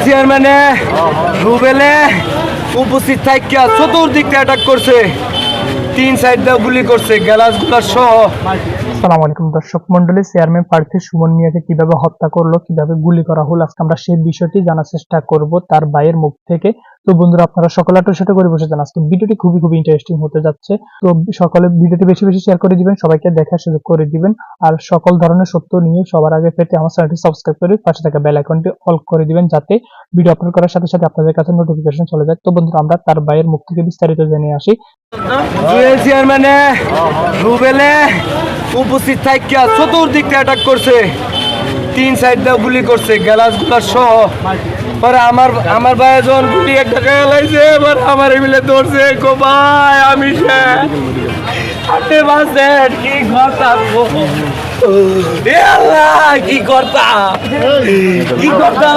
চেয়ারম্যানে রুবেলে উপস্থিত থাকিয়া চতুর্দিকটা অ্যাটাক করছে, 3 সাইড দিয়ে গুলি করছে, গ্যালাস গুলা সহ। আসসালামু আলাইকুম দর্শক মন্ডলী, চেয়ারম্যান প্রার্থী সুমন মিয়াকে কিভাবে হত্যা করলো, কিভাবে গুলি করা হলো, আজকে আমরা সেই বিষয়টি জানার চেষ্টা করব তার ভাইয়ের মুখ থেকে। তো বন্ধুরা, আপনারা সকলে একটু সেটা করে বসে যান, আজকে ভিডিওটি খুবই ইন্টারেস্টিং হতে যাচ্ছে। তো সকলে ভিডিওটি বেশি শেয়ার করে দিবেন, সবাইকে দেখার সুযোগ করে দিবেন। আর সকল ধরনের সত্য নিয়ে সবার আগে পেতে আমার চ্যানেলটি সাবস্ক্রাইব করে পাশে থাকা বেল আইকনটি অল করে দিবেন, যাতে ভিডিও আপলোড করার সাথে সাথে আপনাদের কাছে নোটিফিকেশন চলে যায়। তো বন্ধুরা, আমরা তার ভাইয়ের মুখ থেকে বিস্তারিত জেনে আসি। চেয়ারম্যানে রুবেলে উপস্থিত থাকিয়া চতুর্দিকটা অ্যাটাক করছে, 3 সাইড দিয়ে গুলি করছে, গ্যালাস গুলা সহ। পরে আমার ভাই যখন গুলি একটা খেলাইছে, এবার আমার মিলে ধরছে, গো ভাই আমি আপনি বাঁচেন, কি করতাম কি করতাম।